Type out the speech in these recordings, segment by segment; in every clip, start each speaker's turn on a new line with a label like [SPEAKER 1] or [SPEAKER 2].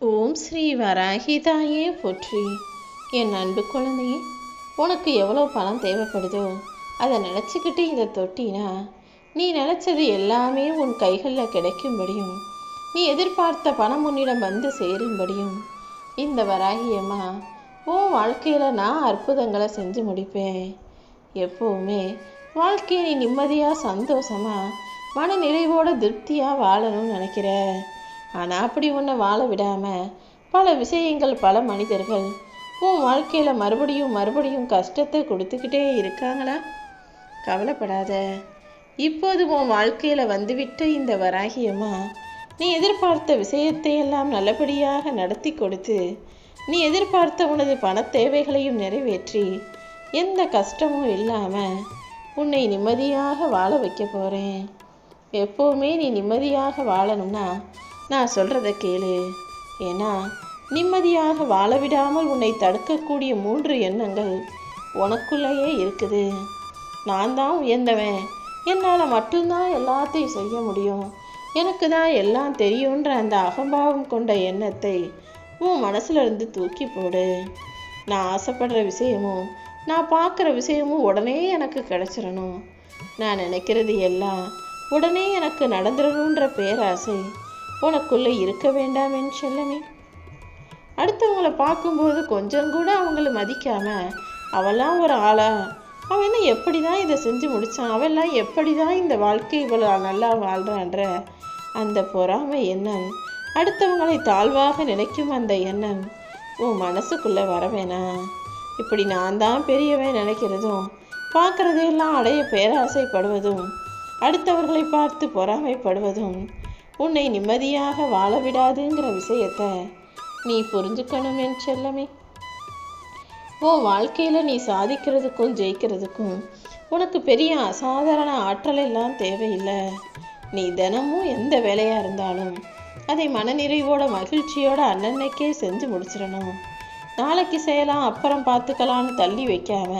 [SPEAKER 1] ஓம் ஸ்ரீ வராகி தாயே போற்றி. என் அன்பு குழந்தையே, உனக்கு எவ்வளோ பணம் தேவைப்படுதோ அதை நினச்சிக்கிட்டு இதை தொட்டினா நீ நினச்சது எல்லாமே உன் கைகளில் கிடைக்கும்படியும் நீ எதிர்பார்த்த பணம் உன்னிடம் வந்து சேரும்படியும் இந்த வராகியம்மா உன் வாழ்க்கையில் நான் அற்புதங்களை செஞ்சு முடிப்பேன். எப்போவுமே வாழ்க்கையை நீ நிம்மதியாக சந்தோஷமாக மன நிறைவோட திருப்தியாக வாழணும்னு நினைக்கிற. ஆனால் அப்படி உன்னை வாழ விடாமல் பல விஷயங்கள் பல மனிதர்கள் உன் வாழ்க்கையில் மறுபடியும் கஷ்டத்தை கொடுத்துக்கிட்டே இருக்காங்களா? கவலைப்படாத. இப்போது உன் வாழ்க்கையில் வந்துவிட்ட இந்த வராகியம்மா நீ எதிர்பார்த்த விஷயத்தை எல்லாம் நல்லபடியாக நடத்தி கொடுத்து நீ எதிர்பார்த்த உனது பண தேவைகளையும் நிறைவேற்றி எந்த கஷ்டமும் இல்லாமல் உன்னை நிம்மதியாக வாழ வைக்க போகிறேன். எப்போவுமே நீ நிம்மதியாக வாழணும்னா நான் சொல்கிறத கேளு. ஏன்னா நிம்மதியாக வாழ விடாமல் உன்னை தடுக்கக்கூடிய 3 எண்ணங்கள் உனக்குள்ளேயே இருக்குது. நான் தான் உயர்ந்தவன், என்னால் மட்டும்தான் எல்லாத்தையும் செய்ய முடியும், எனக்கு தான் எல்லாம் தெரியுன்ற அந்த அகம்பாவம் கொண்ட எண்ணத்தை உன் மனசுலேருந்து தூக்கி போடு. நான் ஆசைப்படுற விஷயமும் நான் பார்க்குற விஷயமும் உடனே எனக்கு கிடச்சிடணும், நான் நினைக்கிறது எல்லாம் உடனே எனக்கு நடந்துடணுன்ற பேராசை உனக்குள்ளே இருக்க வேண்டாம் என் செல்லமே. அடுத்தவங்களை பார்க்கும்போது கொஞ்சம் கூட அவங்கள மதிக்காம அவெல்லாம் ஒரு ஆளா, அவன் என்ன எப்படி தான் இதை செஞ்சு முடித்தான், அவெல்லாம் எப்படி தான் இந்த வாழ்க்கை இவ்வளோ நல்லா வாழ்கிறான்ற அந்த பொறாமை எண்ணம், அடுத்தவங்களை தாழ்வாக நினைக்கும் அந்த எண்ணம் உன் மனசுக்குள்ளே வர வேணாம். இப்படி நான் தான் பெரியவன் நினைக்கிறதும் பார்க்குறதையெல்லாம் அடைய பேராசைப்படுவதும் அடுத்தவர்களை பார்த்து பொறாமைப்படுவதும் உன்னை நிம்மதியாக வாழ விடாதுங்கிற விஷயத்தை நீ புரிஞ்சுக்கணும் என் செல்லமே. உன் வாழ்க்கையில் நீ சாதிக்கிறதுக்கும் ஜெயிக்கிறதுக்கும் உனக்கு பெரிய அசாதாரண ஆற்றல் எல்லாம் தேவையில்லை. நீ தினமும் எந்த வேலையாக இருந்தாலும் அதை மனநிறைவோட மகிழ்ச்சியோட அன்னன்னைக்கே செஞ்சு முடிச்சிடணும். நாளைக்கு செய்யலாம் அப்புறம் பார்த்துக்கலான்னு தள்ளி வைக்காம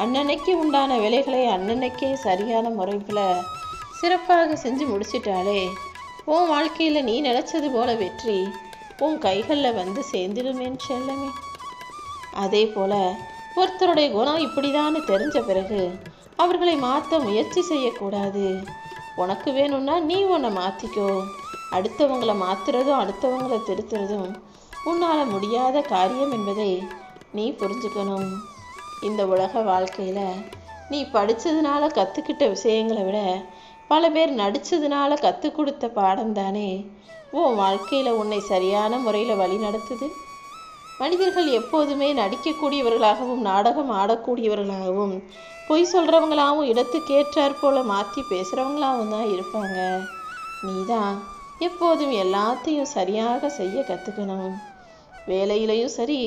[SPEAKER 1] அன்னன்னைக்கு உண்டான வேலைகளை அன்னன்னைக்கே சரியான முறையில் சிறப்பாக செஞ்சு முடிச்சிட்டாலே உன் வாழ்க்கையில் நீ நினச்சது போல வெற்றி உன் கைகளில் வந்து சேர்ந்துடுமேன்னு செல்லமே. அதே போல் ஒருத்தருடைய குணம் இப்படிதான்னு தெரிஞ்ச பிறகு அவர்களை மாற்ற முயற்சி செய்யக்கூடாது. உனக்கு வேணும்னா நீ உன்னை மாற்றிக்கோ. அடுத்தவங்களை மாற்றுறதும் அடுத்தவங்களை திருத்துறதும் உன்னால் முடியாத காரியம் என்பதை நீ புரிஞ்சுக்கணும். இந்த உலக வாழ்க்கையில் நீ படித்ததுனால கற்றுக்கிட்ட விஷயங்களை விட பல பேர் நடித்ததுனால கற்றுக் கொடுத்த பாடம் தானே உன் வாழ்க்கையில் உன்னை சரியான முறையில் வழி நடத்துது. மனிதர்கள் எப்போதுமே நடிக்கக்கூடியவர்களாகவும் நாடகம் ஆடக்கூடியவர்களாகவும் பொய் சொல்கிறவங்களாகவும் இடத்துக்கேற்றாற் போல் மாற்றி பேசுகிறவங்களாகவும் தான் இருப்பாங்க. நீ தான் எப்போதும் எல்லாத்தையும் சரியாக செய்ய கற்றுக்கணும். வேலையிலையும் சரி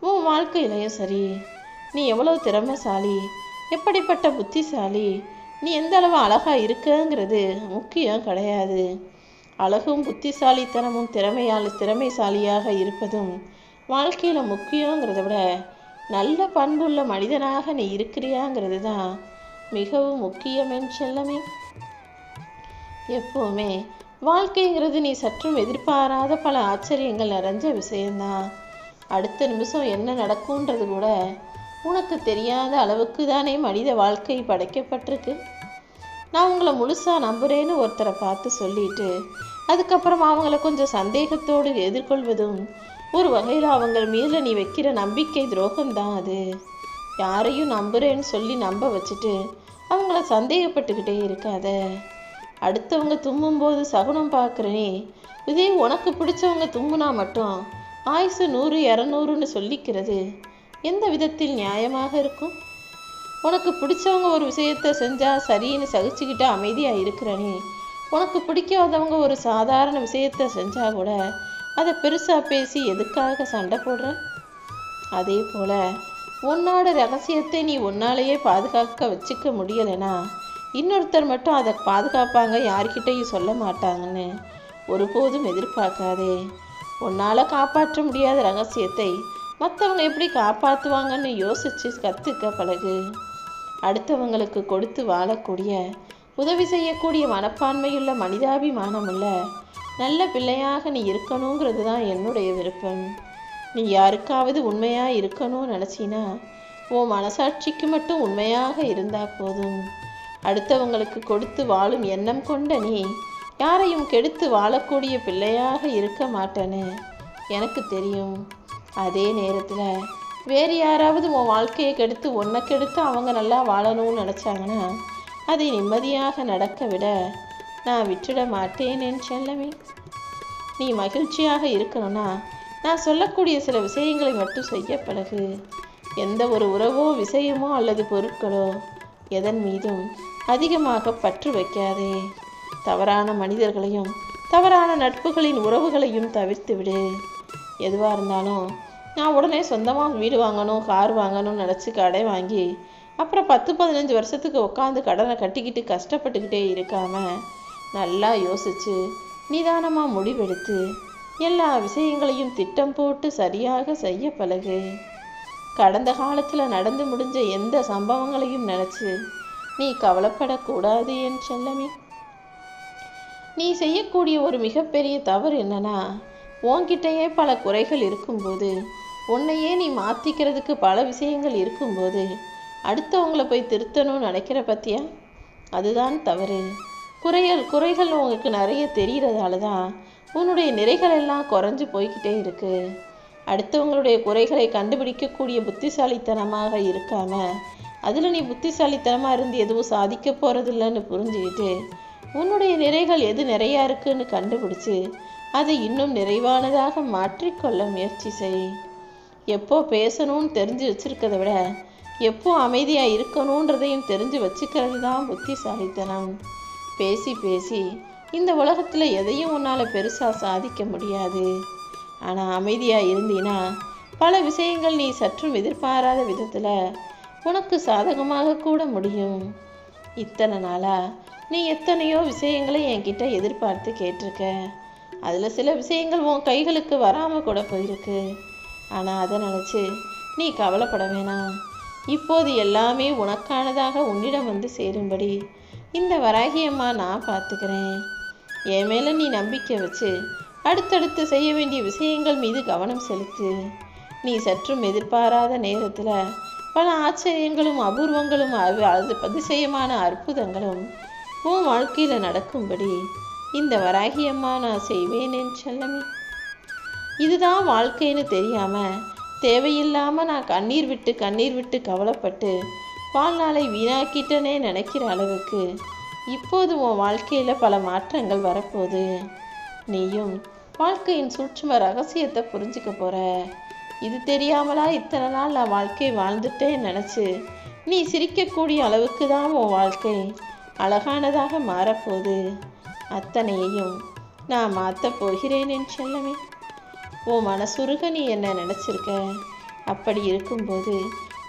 [SPEAKER 1] உன் வாழ்க்கையிலையும் சரி நீ எவ்வளோ திறமைசாலி, எப்படிப்பட்ட புத்திசாலி, நீ எந்த அளவு அழகாக இருக்கங்கிறது முக்கியம் கிடையாது. அழகும் புத்திசாலித்தனமும் திறமைசாலியாக இருப்பதும் வாழ்க்கையில் முக்கியங்கிறத விட நல்ல பண்புள்ள மனிதனாக நீ இருக்கிறியாங்கிறது தான் மிகவும் முக்கியமென் செல்லமே. எப்போவுமே வாழ்க்கைங்கிறது நீ சற்றும் எதிர்பாராத பல ஆச்சரியங்கள் நிறைஞ்ச விஷயந்தான். அடுத்த நிமிஷம் என்ன நடக்கும்ன்றது கூட உனக்கு தெரியாத அளவுக்கு தானே மனித வாழ்க்கை படைக்கப்பட்டிருக்கு. நான் உங்களை முழுசாக நம்புகிறேன்னு ஒருத்தரை பார்த்து சொல்லிட்டு அதுக்கப்புறம் அவங்கள கொஞ்சம் சந்தேகத்தோடு எதிர்கொள்வதும் ஒரு வகையில் அவங்க மீது நீ வைக்கிற நம்பிக்கை துரோகம்தான். அது யாரையும் நம்புகிறேன்னு சொல்லி நம்ப வச்சுட்டு அவங்கள சந்தேகப்பட்டுக்கிட்டே இருக்காத. அடுத்தவங்க தும்மும்போது சகுனம் பார்க்குறனே, இதே உனக்கு பிடிச்சவங்க தும்முனா மட்டும் ஆயுசு 100 200ன்னு சொல்லிக்கிறது எந்த விதத்தில் நியாயமாக இருக்கும்? உனக்கு பிடிச்சவங்க ஒரு விஷயத்தை செஞ்சால் சரின்னு சகிச்சுக்கிட்டு அமைதியாக இருக்கிறனே, உனக்கு பிடிக்காதவங்க ஒரு சாதாரண விஷயத்தை செஞ்சால் கூட அதை பெருசாக பேசி எதுக்காக சண்டை போடுற? அதே போல் உன்னோட ரகசியத்தை நீ உன்னாலேயே பாதுகாக்க வச்சுக்க முடியலைன்னா இன்னொருத்தர் மட்டும் அதை பாதுகாப்பாங்க, யார்கிட்டையும் சொல்ல மாட்டாங்கன்னு ஒருபோதும் எதிர்பார்க்காதே. உன்னால் காப்பாற்ற முடியாத ரகசியத்தை மற்றவங்க எப்படி காப்பாற்றுவாங்கன்னு யோசித்து கற்றுக்க பழகு. அடுத்தவங்களுக்கு கொடுத்து வாழக்கூடிய உதவி செய்யக்கூடிய மனப்பான்மையுள்ள மனிதாபிமானமுள்ள நல்ல பிள்ளையாக நீ இருக்கணுங்கிறது தான் என்னுடைய விருப்பம். நீ யாருக்காவது உண்மையாக இருக்கணும்னு நினச்சினா உன் மனசாட்சிக்கு மட்டும் உண்மையாக இருந்தால் போதும். அடுத்தவங்களுக்கு கொடுத்து வாழும் எண்ணம் கொண்ட நீ யாரையும் கெடுத்து வாழக்கூடிய பிள்ளையாக இருக்க மாட்டேன்னு எனக்கு தெரியும். அதே நேரத்தில் வேறு யாராவது உன் வாழ்க்கையை கெடுத்து ஒன்றை கெடுத்து அவங்க நல்லா வாழணும்னு நினச்சாங்கன்னா அதை நிம்மதியாக நடக்க விட நான் விட்டுட மாட்டேன் என் செல்லமே. நீ மகிழ்ச்சியாக இருக்கணும்னா நான் சொல்லக்கூடிய சில விஷயங்களை மட்டும் செய்ய பழகு. எந்த ஒரு உறவோ விஷயமோ அல்லது பொருட்களோ எதன் மீதும் அதிகமாக பற்று வைக்காதே. தவறான மனிதர்களையும் தவறான நட்புகளின் உறவுகளையும் தவிர்த்து விடு. எதுவாக இருந்தாலும் நான் உடனே சொந்தமாக வீடு வாங்கணும் கார் வாங்கணும்னு நினச்சி கடை வாங்கி அப்புறம் 10-15 வருஷத்துக்கு உட்காந்து கடனை கட்டிக்கிட்டு கஷ்டப்பட்டுக்கிட்டே இருக்காமல் நல்லா யோசித்து நிதானமாக முடிவெடுத்து எல்லா விஷயங்களையும் திட்டம் போட்டு சரியாக செய்ய பழகு. கடந்த காலத்தில் நடந்து முடிஞ்ச எந்த சம்பவங்களையும் நினச்சி நீ கவலைப்படக்கூடாது என் செல்லமே. நீ செய்யக்கூடிய ஒரு மிகப்பெரிய தவறு என்னன்னா, உன்கிட்டயே பல குறைகள் இருக்கும்போது உன்னையே நீ மாற்றிக்கிறதுக்கு பல விஷயங்கள் இருக்கும்போது அடுத்தவங்கள போய் திருத்தணும்னு நினைக்கிற பத்தியா, அதுதான் தவறு. குறைகள் உங்களுக்கு நிறைய தெரிகிறதால தான் உன்னுடைய நிறைகள் எல்லாம் குறைஞ்சு போய்கிட்டே இருக்கு. அடுத்தவங்களுடைய குறைகளை கண்டுபிடிக்கக்கூடிய புத்திசாலித்தனமாக இருக்காம அதில் நீ புத்திசாலித்தனமாக இருந்து எதுவும் சாதிக்க போகிறதில்லன்னு புரிஞ்சுக்கிட்டு உன்னுடைய நிறைகள் எது நிறையா இருக்குன்னு கண்டுபிடிச்சு அதை இன்னும் நிறைவானதாக மாற்றிக்கொள்ள முயற்சி செய். எப்போ பேசணும்னு தெரிஞ்சு வச்சிருக்கிறத விட எப்போ அமைதியாக இருக்கணுன்றதையும் தெரிஞ்சு வச்சுக்கிறது தான் புத்திசாலித்தனம். பேசி பேசி இந்த உலகத்தில் எதையும் உன்னால் பெருசாக சாதிக்க முடியாது. ஆனால் அமைதியாக இருந்தீன்னா பல விஷயங்கள் நீ சற்றும் எதிர்பாராத விதத்தில் உனக்கு சாதகமாக கூட முடியும். இத்தனை நாளாக நீ எத்தனையோ விஷயங்களை என்கிட்ட எதிர்பார்த்து கேட்டிருக்க. அதில் சில விஷயங்கள் உன் கைகளுக்கு வராமல் கூட போயிருக்கு. ஆனால் அதை நினச்சி நீ கவலைப்பட வேணாம். இப்போது எல்லாமே உனக்கானதாக உன்னிடம் வந்து சேரும்படி இந்த வராகியம்மா நான் பார்த்துக்கிறேன். என் மேலே நீ நம்பிக்கை வச்சு அடுத்தடுத்து செய்ய வேண்டிய விஷயங்கள் மீது கவனம் செலுத்து. நீ சற்றும் எதிர்பாராத நேரத்தில் பல ஆச்சரியங்களும் அபூர்வங்களும் அதிசயமான அற்புதங்களும் உன் வாழ்க்கையில் நடக்கும்படி இந்த வராகியம்மா நான் செய்வேன் என் செல்லமே. இதுதான் வாழ்க்கைன்னு தெரியாமல் தேவையில்லாமல் நான் கண்ணீர் விட்டு கவலைப்பட்டு வாழ்நாளை வீணாக்கிட்டனே நினைக்கிற அளவுக்கு இப்போது உன் வாழ்க்கையில் பல மாற்றங்கள் வரப்போகுது. நீயும் வாழ்க்கையின் சூட்சும ரகசியத்தை புரிஞ்சுக்க போகிற. இது தெரியாமலா இத்தனை நாள் நான் வாழ்க்கை வாழ்ந்துட்டேன்னு நினச்சி நீ சிரிக்கக்கூடிய அளவுக்கு தான் உன் வாழ்க்கை அழகானதாக மாறப்போகுது. அத்தனையையும் நான் மாற்றப் போகிறேன் என் செல்லமே. உன் மனசுருக நீ என்ன நினச்சிருக்க. அப்படி இருக்கும்போது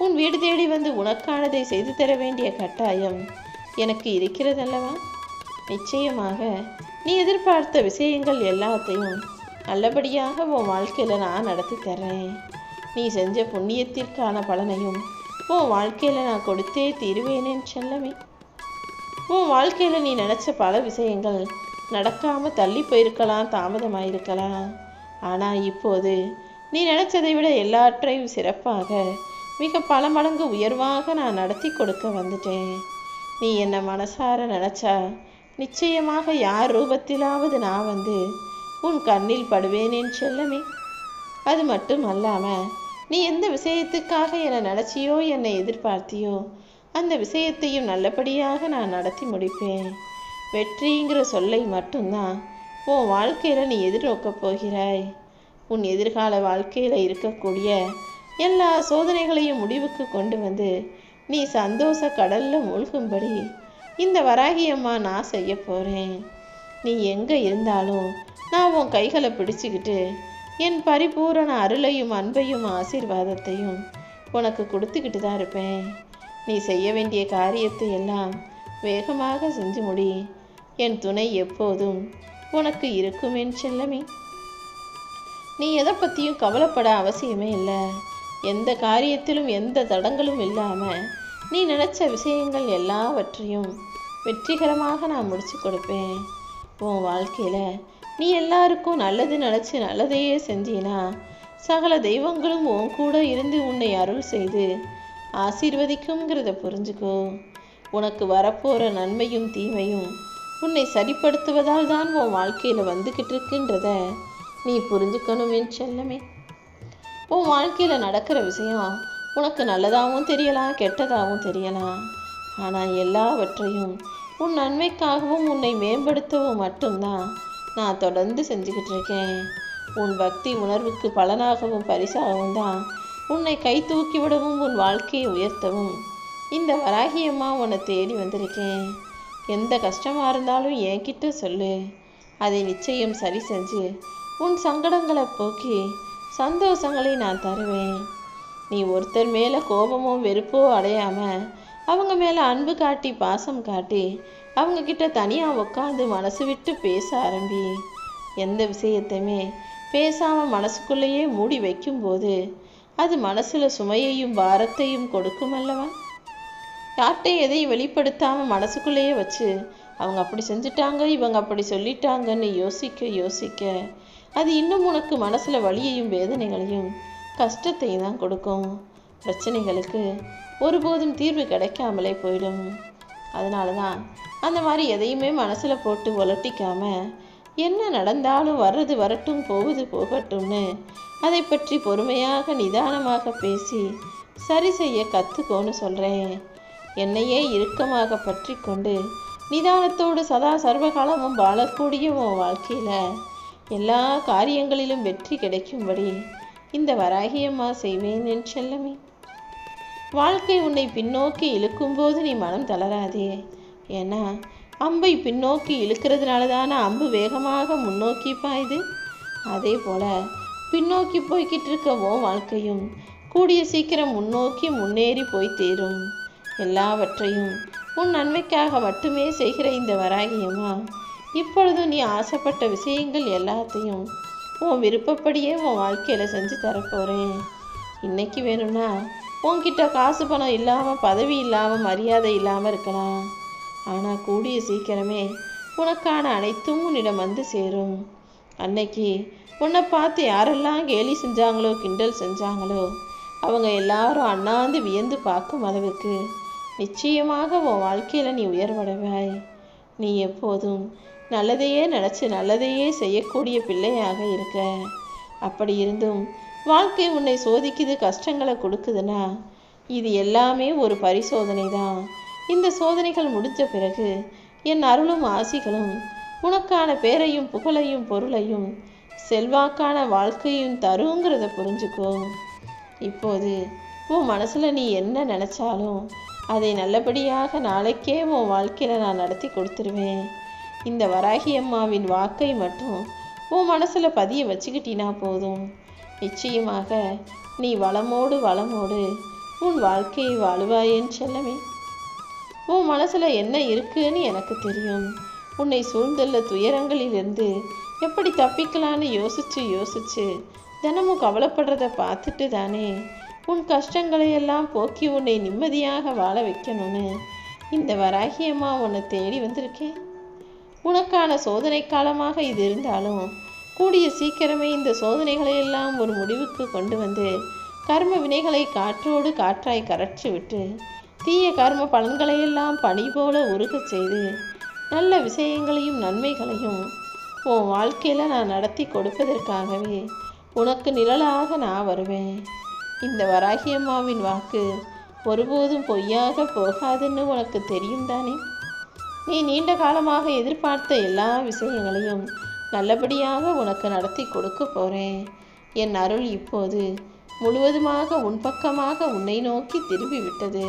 [SPEAKER 1] உன் வீடு தேடி வந்து உனக்கானதை செய்து தர வேண்டிய கட்டாயம் எனக்கு இருக்கிறதல்லவா? நிச்சயமாக நீ எதிர்பார்த்த விஷயங்கள் எல்லாத்தையும் நல்லபடியாக உன் வாழ்க்கையில் நான் நடத்தி தர்றேன். நீ செஞ்ச புண்ணியத்திற்கான பலனையும் உன் வாழ்க்கையில் நான் கொடுத்தே தீருவேனேன் செல்லமே. உன் வாழ்க்கையில் நீ நினச்ச பல விஷயங்கள் நடக்காமல் தள்ளி போயிருக்கலாம், தாமதமாயிருக்கலாம். ஆனால் இப்போது நீ நினச்சதை விட எல்லாற்றையும் சிறப்பாக மிக பல மடங்கு உயர்வாக நான் நடத்தி கொடுக்க வந்துட்டேன். நீ என்னை மனசார நினச்சா நிச்சயமாக யார் ரூபத்திலாவது நான் வந்து உன் கண்ணில் படுவேனேன் செல்லமே. அது மட்டும் அல்லாமல் நீ எந்த விஷயத்துக்காக என்னை நினச்சியோ என்னை எதிர்பார்த்தியோ அந்த விஷயத்தையும் நல்லபடியாக நான் நடத்தி முடிப்பேன். வெற்றிங்கிற சொல்லை மட்டும்தான் உன் வாழ்க்கையில் நீ எதிர்நோக்கப் போகிறாய். உன் எதிர்கால வாழ்க்கையில் இருக்கக்கூடிய எல்லா சோதனைகளையும் முடிவுக்கு கொண்டு வந்து நீ சந்தோஷ கடலில் மூழ்கும்படி இந்த வராகியம்மா நான் செய்ய போகிறேன். நீ எங்கே இருந்தாலும் நான் உன் கைகளை பிடிச்சிக்கிட்டு என் பரிபூரண அருளையும் அன்பையும் ஆசீர்வாதத்தையும் உனக்கு கொடுத்துக்கிட்டு தான் இருப்பேன். நீ செய்ய வேண்டிய காரியத்தை எல்லாம் வேகமாக செஞ்சு முடி. என் துணை எப்போதும் உனக்கு இருக்கும் என் செல்லமே. நீ எதை பற்றியும் கவலைப்பட அவசியமே இல்லை. எந்த காரியத்திலும் எந்த தடங்களும் இல்லாமல் நீ நினச்ச விஷயங்கள் எல்லாவற்றையும் வெற்றிகரமாக நான் முடிச்சு கொடுப்பேன். உன் வாழ்க்கையில் நீ எல்லாருக்கும் நல்லது நினச்சி நல்லதையே செஞ்சினா சகல தெய்வங்களும் உன் கூட இருந்து உன்னை அருள் செய்து ஆசீர்வதிக்குங்கிறத புரிஞ்சுக்கோ. உனக்கு வரப்போகிற நன்மையும் தீமையும் உன்னை சரிப்படுத்துவதால் தான் உன் வாழ்க்கையில் வந்துக்கிட்டு இருக்குன்றத நீ புரிஞ்சுக்கணும் என் செல்லமே. உன் வாழ்க்கையில் நடக்கிற விஷயம் உனக்கு நல்லதாகவும் தெரியலாம், கெட்டதாகவும் தெரியலாம். ஆனால் எல்லாவற்றையும் உன் நன்மைக்காகவும் உன்னை மேம்படுத்தவும் மட்டும்தான் நான் தொடர்ந்து செஞ்சுக்கிட்டு இருக்கேன். உன் பக்தி உணர்வுக்கு பலனாகவும் பரிசாகவும் தான் உன்னை கை தூக்கி விடவும் உன் வாழ்க்கையை உயர்த்தவும் இந்த வராகியம்மா உன்னை தேடி வந்திருக்கேன். எந்த கஷ்டமாக இருந்தாலும் என்கிட்ட சொல்லு, அதை நிச்சயம் சரி செஞ்சு உன் சங்கடங்களை போக்கி சந்தோஷங்களை நான் தருவேன். நீ ஒருத்தர் மேலே கோபமோ வெறுப்போ அடையாமல் அவங்க மேலே அன்பு காட்டி பாசம் காட்டி அவங்கக்கிட்ட தனியாக உட்காந்து மனசு விட்டு பேச ஆரம்பி. எந்த விஷயத்தையுமே பேசாமல் மனசுக்குள்ளேயே மூடி வைக்கும்போது அது மனசில் சுமையையும் பாரத்தையும் கொடுக்கும் அல்லவா? யார்கிட்டையும் எதையும் வெளிப்படுத்தாமல் மனசுக்குள்ளேயே வச்சு அவங்க அப்படி செஞ்சுட்டாங்க இவங்க அப்படி சொல்லிட்டாங்கன்னு யோசிக்க அது இன்னும் உனக்கு மனசில் வலியையும் வேதனைகளையும் கஷ்டத்தையும் தான் கொடுக்கும். பிரச்சனைகளுக்கு ஒருபோதும் தீர்வு கிடைக்காமலே போயிடும். அதனால தான் அந்த மாதிரி எதையுமே மனசில் போட்டு உலட்டிக்காம என்ன நடந்தாலும் வர்றது வரட்டும் போவது போகட்டும்னு அதை பற்றி பொறுமையாக நிதானமாக பேசி சரி செய்ய கற்றுக்கோன்னு சொல்கிறேன். என்னையே இறுக்கமாக பற்றி கொண்டு நிதானத்தோடு சதா சர்வகாலமும் வாழக்கூடிய உன் வாழ்க்கையில் எல்லா காரியங்களிலும் வெற்றி கிடைக்கும்படி இந்த வராகியம்மா செய்வேன் என் செல்லமே. வாழ்க்கை உன்னை பின்னோக்கி இழுக்கும்போது நீ மனம் தளராதே. ஏன்னா அம்பை பின்னோக்கி இழுக்கிறதுனால தானே அம்பு வேகமாக முன்னோக்கி பாயுது. அதே போல் பின்னோக்கி போய்கிட்டு இருக்க உன் வாழ்க்கையும் கூடிய சீக்கிரம் முன்னோக்கி முன்னேறி போய் தேரும். எல்லாவற்றையும் உன் நன்மைக்காக மட்டுமே செய்கிற இந்த வராகியம்மா இப்பொழுது நீ ஆசைப்பட்ட விஷயங்கள் எல்லாத்தையும் உன் விருப்பப்படியே உன் வாழ்க்கையில் செஞ்சு தரப்போகிறேன். இன்னைக்கு வேணும்னா உன்கிட்ட காசு பணம் இல்லாமல் பதவி இல்லாமல் மரியாதை இல்லாமல் இருக்கலாம். ஆனால் கூடிய சீக்கிரமே உனக்கான அனைத்தும் உன்னிடம் வந்து சேரும். அன்னைக்கு உன்னை பார்த்து யாரெல்லாம் கேலி செஞ்சாங்களோ கிண்டல் செஞ்சாங்களோ அவங்க எல்லாரும் அண்ணாந்து வியந்து பார்க்கும் அளவுக்கு நிச்சயமாக உன் வாழ்க்கையில் நீ உயர்வடைவாய். நீ எப்போதும் நல்லதையே நினச்சி நல்லதையே செய்யக்கூடிய பிள்ளையாக இருக்க. அப்படி இருந்தும் வாழ்க்கை உன்னை சோதிக்குது, கஷ்டங்களை கொடுக்குதுன்னா இது எல்லாமே ஒரு பரிசோதனை தான். இந்த சோதனைகள் முடிஞ்ச பிறகு என் அருளும் ஆசிகளும் உனக்கான பேரையும் புகழையும் பொருளையும் செல்வாக்கான வாழ்க்கையும் தருங்கிறத புரிஞ்சுக்கோ. இப்போது உன் மனசில் நீ என்ன நினச்சாலும் அதை நல்லபடியாக நாளைக்கே உன் வாழ்க்கையில் நான் நடத்தி கொடுத்துருவேன். இந்த வராகியம்மாவின் வாக்கை மட்டும் உன் மனசில் பதிய வச்சுக்கிட்டினா போதும். நிச்சயமாக நீ வளமோடு உன் வாழ்க்கையை வாழுவாயேன்னு செல்லமே. உன் மனசில் என்ன இருக்குன்னு எனக்கு தெரியும். உன்னை சூழ்ந்துள்ள துயரங்களிலிருந்து எப்படி தப்பிக்கலான்னு யோசிச்சு தினமும் கவலைப்படுறத பார்த்துட்டு தானே உன் கஷ்டங்களையெல்லாம் போக்கி உன்னை நிம்மதியாக வாழ வைக்கணும்னு இந்த வராகியம்மா உன்னை தேடி வந்திருக்கேன். உனக்கான சோதனை காலமாக இது இருந்தாலும் கூடிய சீக்கிரமே இந்த சோதனைகளையெல்லாம் ஒரு முடிவுக்கு கொண்டு வந்து கர்ம வினைகளை காற்றோடு காற்றாய் கரைச்சி விட்டு தீய கர்ம பலன்களையெல்லாம் பனி போல உருகச் செய்து நல்ல விஷயங்களையும் நன்மைகளையும் உன் வாழ்க்கையில் நான் நடத்தி கொடுப்பதற்காகவே உனக்கு நிழலாக நான் வருவேன். இந்த வராகியம்மாவின் வாக்கு ஒருபோதும் பொய்யாக போகாதுன்னு உனக்கு தெரியும் தானே. நீ நீண்ட காலமாக எதிர்பார்த்த எல்லா விஷயங்களையும் நல்லபடியாக உனக்கு நடத்தி கொடுக்க போகிறேன். என் அருள் இப்போது முழுவதுமாக உன் பக்கமாக உன்னை நோக்கி திரும்பி விட்டது.